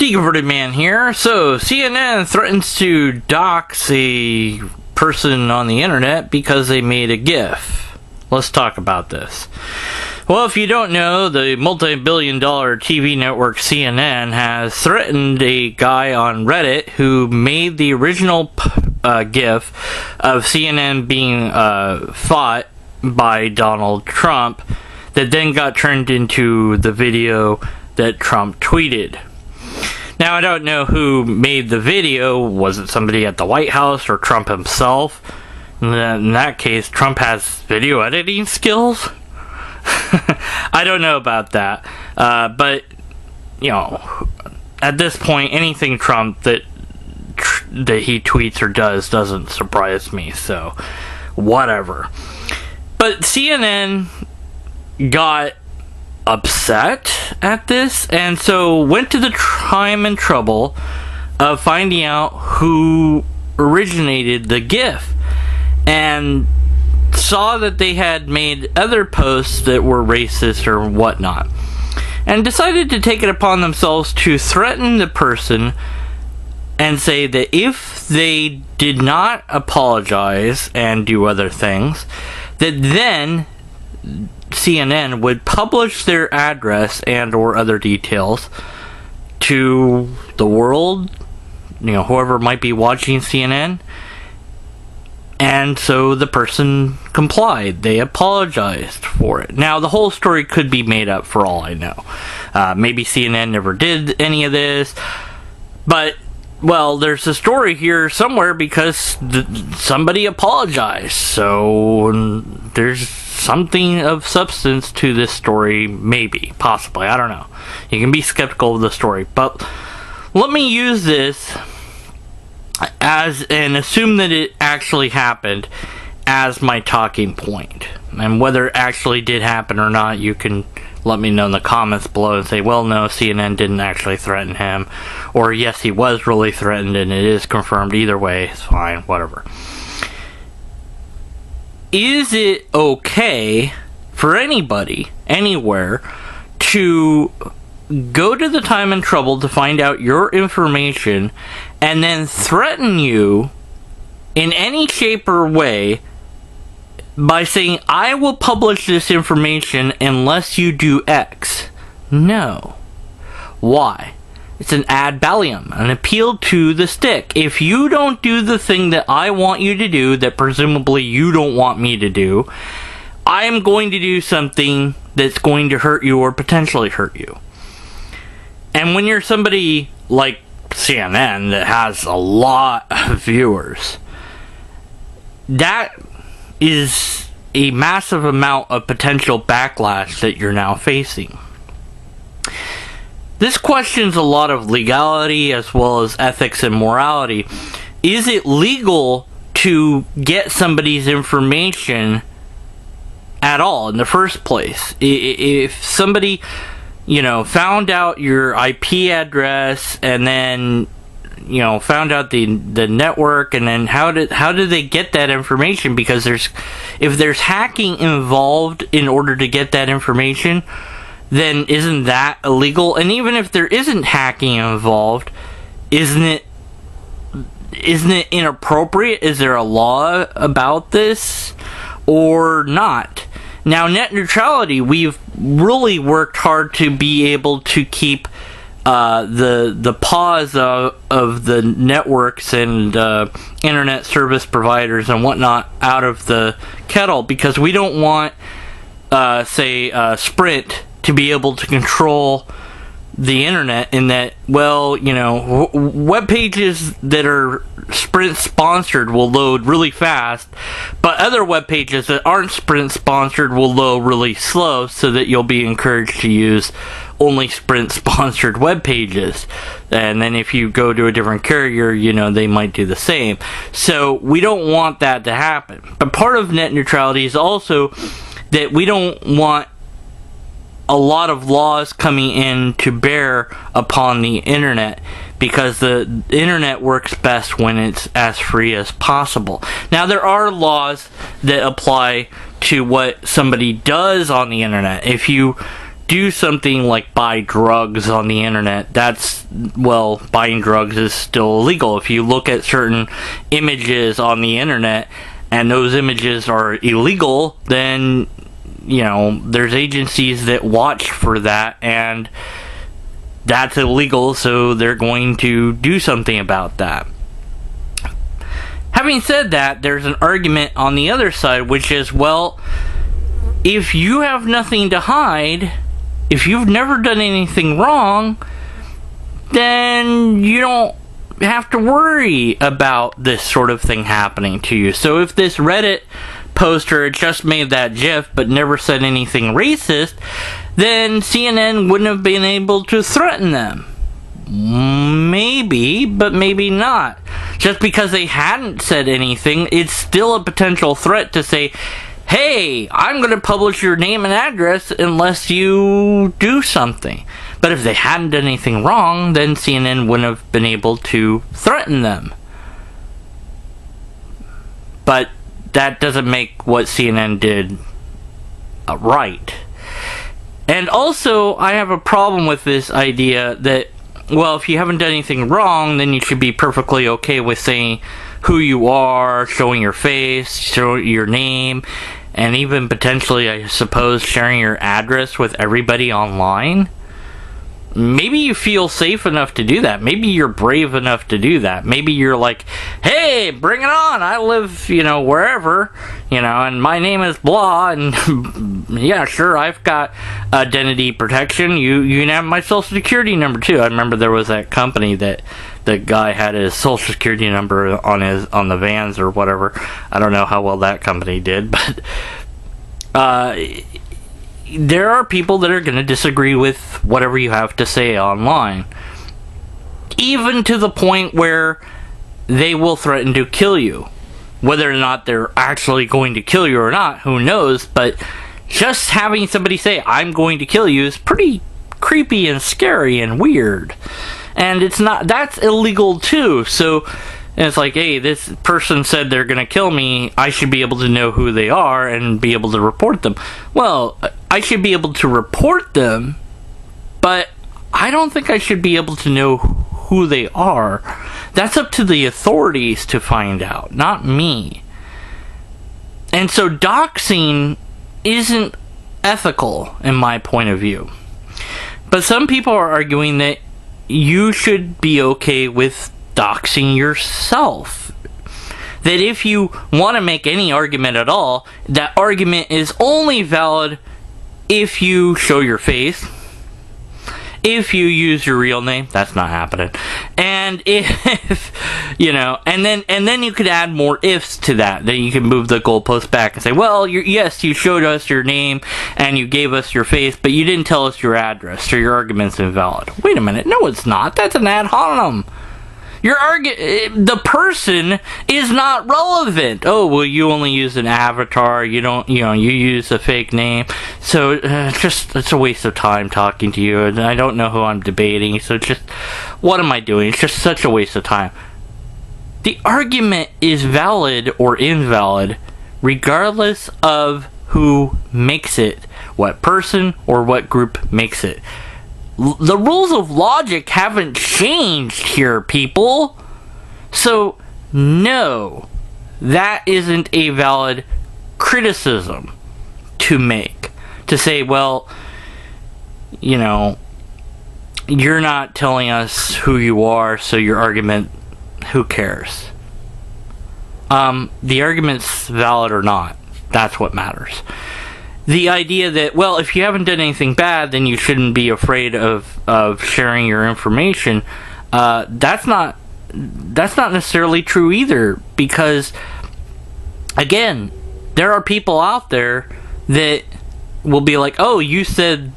Deconverted Man here. So, CNN threatens to dox a person on the internet because they made a GIF. Let's talk about this. Well, if you don't know, the multi-billion-dollar TV network CNN has threatened a guy on Reddit who made the original GIF of CNN being fought by Donald Trump that then got turned into the video that Trump tweeted. Now, I don't know who made the video. Was it somebody at the White House or Trump himself? In that case, Trump has video editing skills? I don't know about that. But, you know, at this point, anything Trump that he tweets or does doesn't surprise me. So, whatever. But CNN got upset at this, and so went to the time and trouble of finding out who originated the GIF, and saw that they had made other posts that were racist or whatnot, and decided to take it upon themselves to threaten the person and say that if they did not apologize and do other things, that then CNN would publish their address and or other details to the world, you know, whoever might be watching CNN. And so the person complied. They apologized for it. Now, the whole story could be made up for all I know. Maybe CNN never did any of this. But, well, there's a story here somewhere because somebody apologized. So there's something of substance to this story, maybe, possibly, I don't know. You can be skeptical of the story, but let me use this as, and assume that it actually happened, as my talking point. And whether it actually did happen or not, you can let me know in the comments below and say, well, no, CNN didn't actually threaten him, or yes, he was really threatened and it is confirmed. Either way, it's fine, whatever. Is it okay for anybody, anywhere, to go to the time and trouble to find out your information and then threaten you in any shape or way by saying, I will publish this information unless you do X? No. Why? It's an ad baculum, an appeal to the stick. If you don't do the thing that I want you to do, that presumably you don't want me to do, I am going to do something that's going to hurt you or potentially hurt you. And when you're somebody like CNN that has a lot of viewers, that is a massive amount of potential backlash that you're now facing. This questions a lot of legality as well as ethics and morality. Is it legal to get somebody's information at all in the first place? If somebody, you know, found out your IP address and then, you know, found out the network, and then how did they get that information? Because if there's hacking involved in order to get that information, then isn't that illegal? And even if there isn't hacking involved, isn't it inappropriate? Is there a law about this or not? Now, net neutrality, we've really worked hard to be able to keep the paws of the networks and internet service providers and whatnot out of the kettle, because we don't want, say, Sprint to be able to control the internet, in that, well, you know, web pages that are Sprint sponsored will load really fast, but other web pages that aren't Sprint sponsored will load really slow, so that you'll be encouraged to use only Sprint sponsored web pages. And then if you go to a different carrier, you know, they might do the same. So we don't want that to happen. But part of net neutrality is also that we don't want a lot of laws coming in to bear upon the internet, because the internet works best when it's as free as possible. Now, there are laws that apply to what somebody does on the internet. If you do something like buy drugs on the internet, buying drugs is still illegal. If you look at certain images on the internet and those images are illegal, then, there's agencies that watch for that, and that's illegal, so they're going to do something about that. Having said that, there's an argument on the other side, which is, if you have nothing to hide, if you've never done anything wrong, then you don't have to worry about this sort of thing happening to you. So if this Reddit poster just made that GIF but never said anything racist, then CNN wouldn't have been able to threaten them. Maybe, but maybe not. Just because they hadn't said anything, it's still a potential threat to say, hey, I'm going to publish your name and address unless you do something. But if they hadn't done anything wrong, then CNN wouldn't have been able to threaten them. But that doesn't make what CNN did right. And also, I have a problem with this idea that, if you haven't done anything wrong, then you should be perfectly okay with saying who you are, showing your face, showing your name, and even potentially, I suppose, sharing your address with everybody online. Maybe you feel safe enough to do that. Maybe you're brave enough to do that. Maybe you're like, hey, bring it on. I live, wherever, and my name is blah, and yeah, sure, I've got identity protection. You can have my social security number too. I remember there was that company that the guy had his social security number on the vans or whatever. I don't know how well that company did, but there are people that are going to disagree with whatever you have to say online. Even to the point where they will threaten to kill you. Whether or not they're actually going to kill you or not, who knows, but just having somebody say, I'm going to kill you, is pretty creepy and scary and weird. And that's illegal too, so it's like, hey, this person said they're going to kill me, I should be able to know who they are and be able to report them. Well, I should be able to report them, but I don't think I should be able to know who they are. That's up to the authorities to find out, not me. And so doxing isn't ethical in my point of view. But some people are arguing that you should be okay with doxing yourself. That if you want to make any argument at all, that argument is only valid if you show your face, if you use your real name. That's not happening. And if and then you could add more ifs to that. Then you can move the goalpost back and say, well, yes, you showed us your name and you gave us your face, but you didn't tell us your address, so your argument's invalid. Wait a minute, no, it's not. That's an ad hominem. The person is not relevant. Oh, well, you only use an avatar. You don't, you use a fake name. So, it's a waste of time talking to you. And I don't know who I'm debating. So what am I doing? It's just such a waste of time. The argument is valid or invalid regardless of who makes it, what person or what group makes it. The rules of logic haven't changed here, people. So, no, that isn't a valid criticism to make. To say, well, you're not telling us who you are, so your argument, who cares? The argument's valid or not, that's what matters. The idea that, well, if you haven't done anything bad, then you shouldn't be afraid of sharing your information, that's not necessarily true either, because, again, there are people out there that will be like, oh, you said,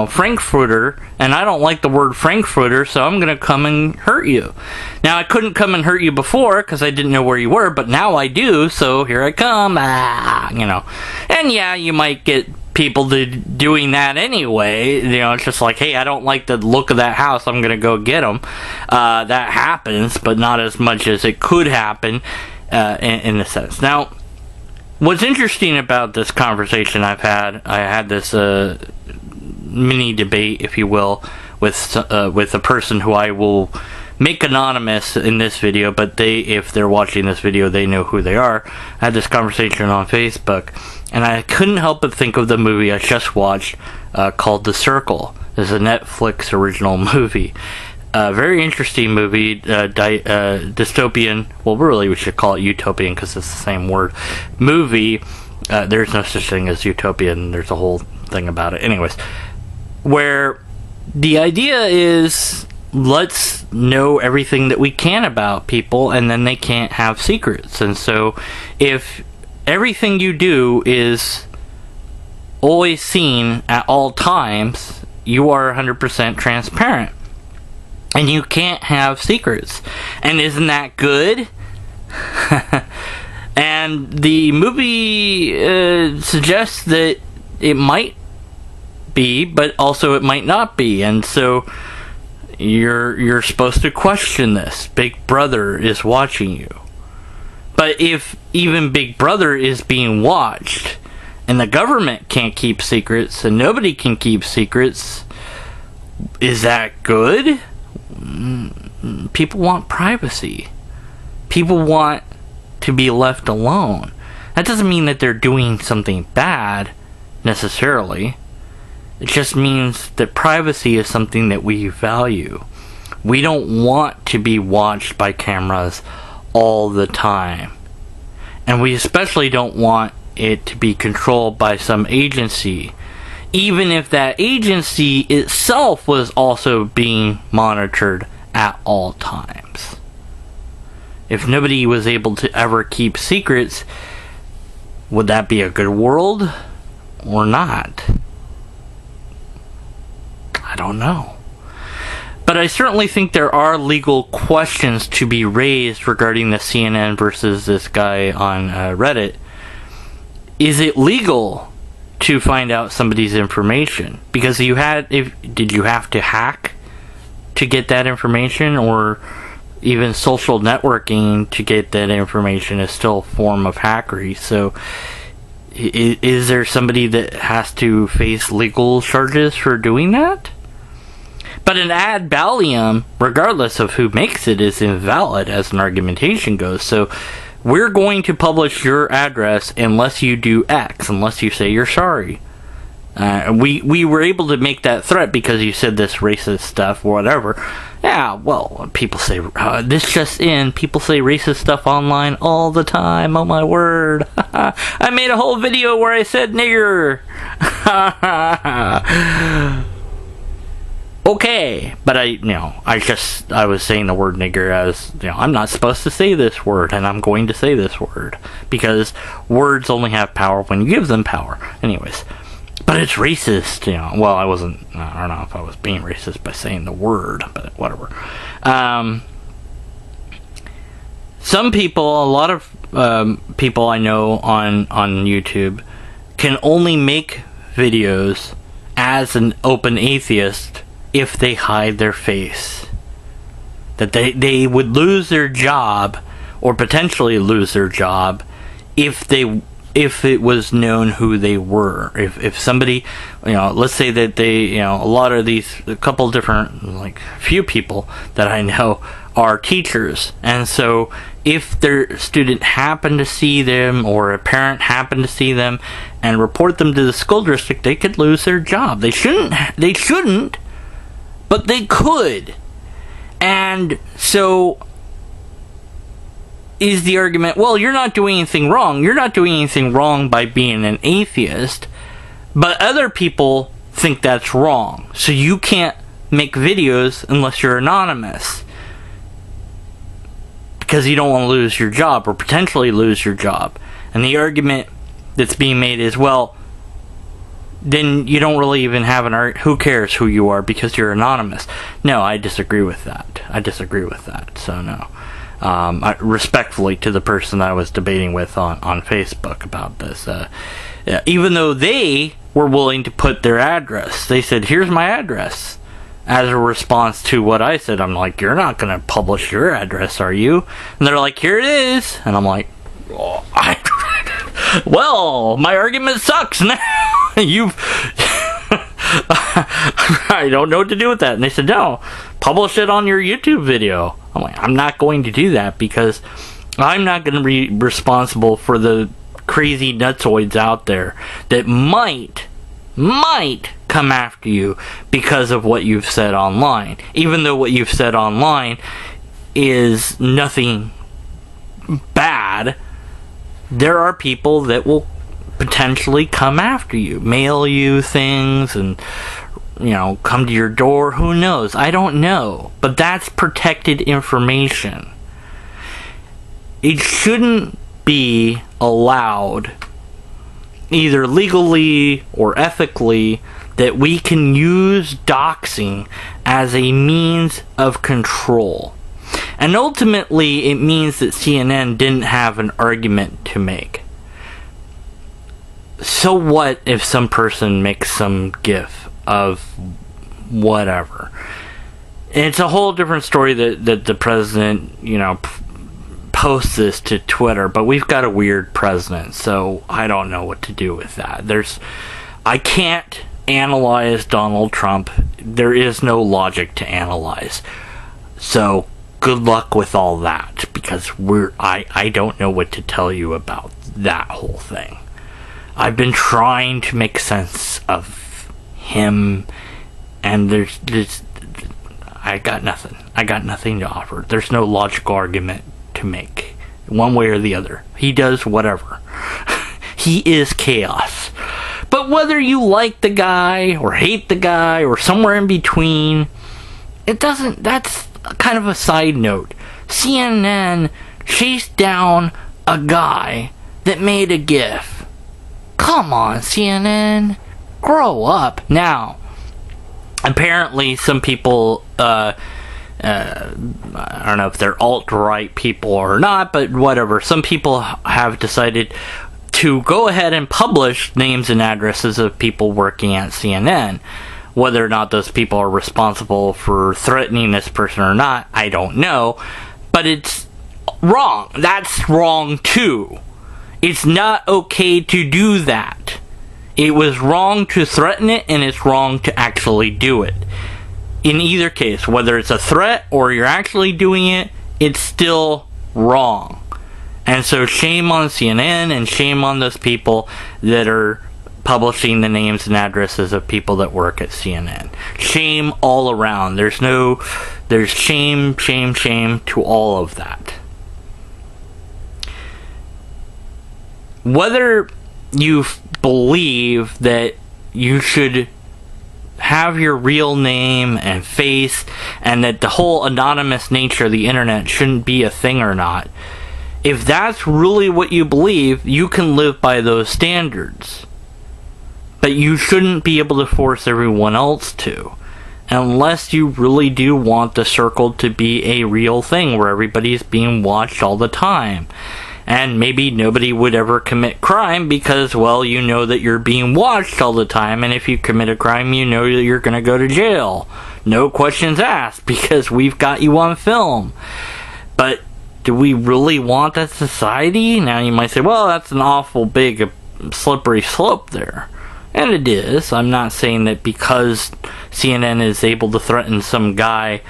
Frankfurter, and I don't like the word Frankfurter, so I'm going to come and hurt you. Now, I couldn't come and hurt you before because I didn't know where you were, but now I do, so here I come, And yeah, you might get people doing that anyway. It's just like, hey, I don't like the look of that house, I'm going to go get them. That happens, but not as much as it could happen in a sense. Now, what's interesting about this conversation I had this mini debate, if you will, with a person who I will make anonymous in this video, but if they're watching this video, they know who they are. I had this conversation on Facebook, and I couldn't help but think of the movie I just watched called The Circle. It's a Netflix original movie. Very interesting movie, dystopian. Well, really, we should call it utopian because it's the same word. Movie. There's no such thing as utopian. There's a whole thing about it. Anyways, where the idea is, let's know everything that we can about people, and then they can't have secrets. And so, if everything you do is always seen at all times, you are 100% transparent. And you can't have secrets. And isn't that good? And the movie suggests that it might be, but also it might not be. And so you're supposed to question this. Big Brother is watching you. But if even Big Brother is being watched, and the government can't keep secrets, and nobody can keep secrets, is that good? People want privacy. People want to be left alone. That doesn't mean that they're doing something bad, necessarily. It just means that privacy is something that we value. We don't want to be watched by cameras all the time. And we especially don't want it to be controlled by some agency, even if that agency itself was also being monitored at all times. If nobody was able to ever keep secrets, would that be a good world or not? I don't know. But I certainly think there are legal questions to be raised regarding the CNN versus this guy on Reddit. Is it legal to find out somebody's information? Because did you have to hack to get that information, or even social networking to get that information is still a form of hackery? So is there somebody that has to face legal charges for doing that? But an ad baculum, regardless of who makes it, is invalid as an argumentation goes. So we're going to publish your address unless you do X, unless you say you're sorry. We were able to make that threat because you said this racist stuff or whatever. Yeah, well, people say, this just in, people say racist stuff online all the time, oh my word. I made a whole video where I said nigger. Okay, but I was saying the word nigger as, I'm not supposed to say this word, and I'm going to say this word, because words only have power when you give them power. Anyways, but it's racist, well, I don't know if I was being racist by saying the word, but whatever. Some people, a lot of people I know on YouTube can only make videos as an open atheist if they hide their face. That they would lose their job, or potentially lose their job, if it was known who they were. If somebody, let's say that they, a couple different, few people that I know are teachers, and so if their student happened to see them, or a parent happened to see them and report them to the school district, they could lose their job. They shouldn't, but they could. And so is the argument, well, you're not doing anything wrong. You're not doing anything wrong by being an atheist, but other people think that's wrong. So you can't make videos unless you're anonymous, because you don't want to lose your job, or potentially lose your job. And the argument that's being made is, well, then you don't really even have who cares who you are because you're anonymous. No, I disagree with that. So no. Respectfully to the person I was debating with on Facebook about this, even though they were willing to put their address, they said, here's my address, as a response to what I said. I'm like, you're not going to publish your address, are you? And they're like, here it is. And I'm like, oh, well, my argument sucks now. I don't know what to do with that. And they said, no, publish it on your YouTube video. I'm like, I'm not going to do that because I'm not going to be responsible for the crazy nutsoids out there that might come after you because of what you've said online. Even though what you've said online is nothing bad, there are people that will potentially come after you, mail you things, and come to your door. Who knows? I don't know. But that's protected information. It shouldn't be allowed, either legally or ethically, that we can use doxing as a means of control. And ultimately, it means that CNN didn't have an argument to make. So what if some person makes some gif of whatever? And it's a whole different story that the president, posts this to Twitter, but we've got a weird president, so I don't know what to do with that. I can't analyze Donald Trump. There is no logic to analyze. So good luck with all that, because I don't know what to tell you about that whole thing. I've been trying to make sense of him, and there's I got nothing. I got nothing to offer. There's no logical argument to make one way or the other. He does whatever. He is chaos. But whether you like the guy or hate the guy or somewhere in between, that's kind of a side note. CNN chased down a guy that made a gif. Come on, CNN, grow up. Now, apparently some people, I don't know if they're alt-right people or not, but whatever. Some people have decided to go ahead and publish names and addresses of people working at CNN. Whether or not those people are responsible for threatening this person or not, I don't know. But it's wrong. That's wrong too. It's not okay to do that. It was wrong to threaten it, and it's wrong to actually do it. In either case, whether it's a threat or you're actually doing it, it's still wrong. And so shame on CNN and shame on those people that are publishing the names and addresses of people that work at CNN. Shame all around. There's shame to all of that. Whether you believe that you should have your real name and face, and that the whole anonymous nature of the internet shouldn't be a thing or not, if that's really what you believe, you can live by those standards. But you shouldn't be able to force everyone else to, unless you really do want the circle to be a real thing where everybody's being watched all the time. And maybe nobody would ever commit crime because, well, you know that you're being watched all the time, and if you commit a crime, you know that you're going to go to jail. No questions asked, because we've got you on film. But do we really want that society? Now you might say, well, that's an awful big slippery slope there. And it is. I'm not saying that because CNN is able to threaten some guy,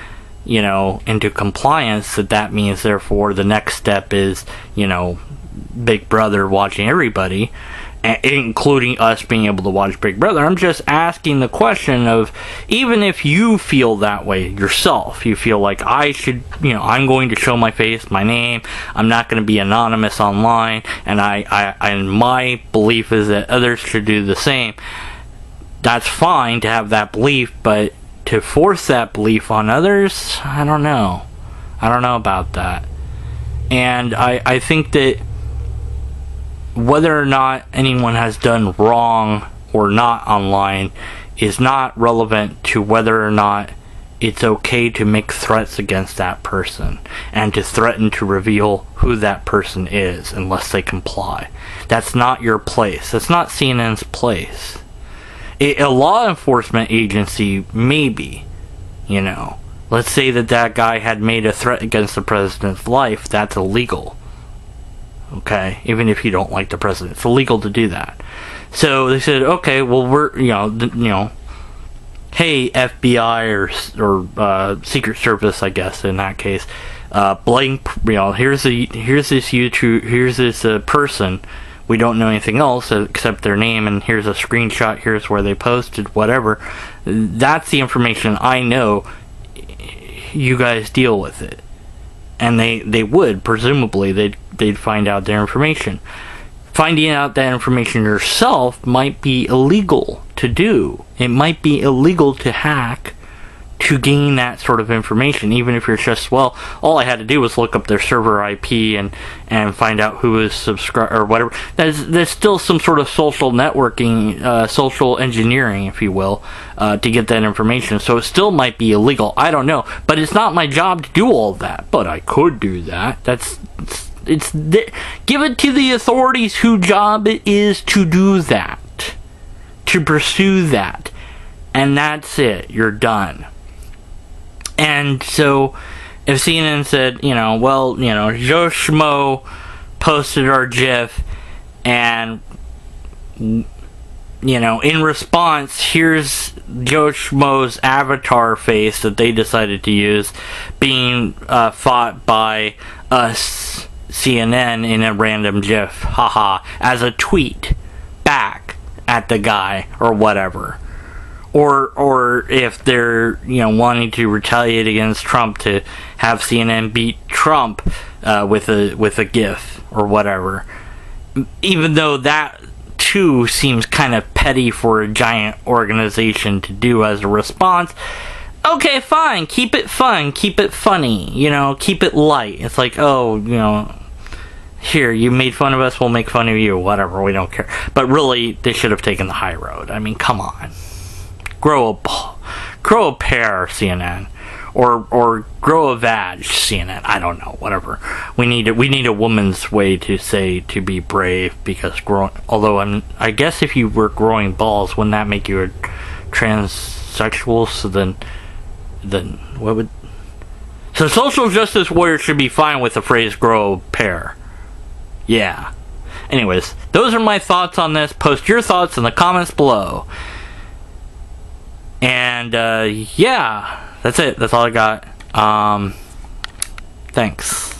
into compliance, that means therefore the next step is, Big Brother watching everybody, including us being able to watch Big Brother. I'm just asking the question of, even if you feel that way yourself, you feel like I should, I'm going to show my face, my name, I'm not going to be anonymous online, and and my belief is that others should do the same. That's fine to have that belief, but to force that belief on others, I don't know. I don't know about that. And I think that whether or not anyone has done wrong or not online is not relevant to whether or not it's okay to make threats against that person and to threaten to reveal who that person is unless they comply. That's not your place. That's not CNN's place. A law enforcement agency, maybe, let's say that guy had made a threat against the president's life, that's illegal. Okay, even if you don't like the president, it's illegal to do that. So they said, okay, well, we're, hey, FBI or Secret Service, I guess in that case, blank, here's this person. We don't know anything else except their name, and here's a screenshot, here's where they posted, whatever. That's the information I know. You guys deal with it. And they would, presumably, they'd find out their information. Finding out that information yourself might be illegal to do. It might be illegal to hack to gain that sort of information, even if you're just, well, all I had to do was look up their server IP and find out who is subscribed or whatever. There's still some sort of social networking, social engineering, if you will, to get that information. So it still might be illegal. I don't know, but it's not my job to do all that. But I could do that. Give it to the authorities whose job it is to do that, to pursue that, and that's it. You're done. And so, if CNN said, Joe Schmo posted our GIF, and, in response, here's Joe Schmo's avatar face that they decided to use being fought by us, CNN, in a random GIF, haha, as a tweet back at the guy, or whatever. Or if they're wanting to retaliate against Trump, to have CNN beat Trump with a GIF or whatever, even though that too seems kind of petty for a giant organization to do as a response. Okay, fine, keep it fun, keep it funny, keep it light. It's like, here, you made fun of us, we'll make fun of you, whatever, we don't care. But really, they should have taken the high road. I mean, come on. Grow a pair, CNN, or grow a vag, CNN. I don't know, whatever. We need a woman's way to be brave, because I guess if you were growing balls, wouldn't that make you a transsexual? So then what would? So social justice warriors should be fine with the phrase "grow a pair." Yeah. Anyways, those are my thoughts on this. Post your thoughts in the comments below. And, yeah, that's it. That's all I got. Thanks.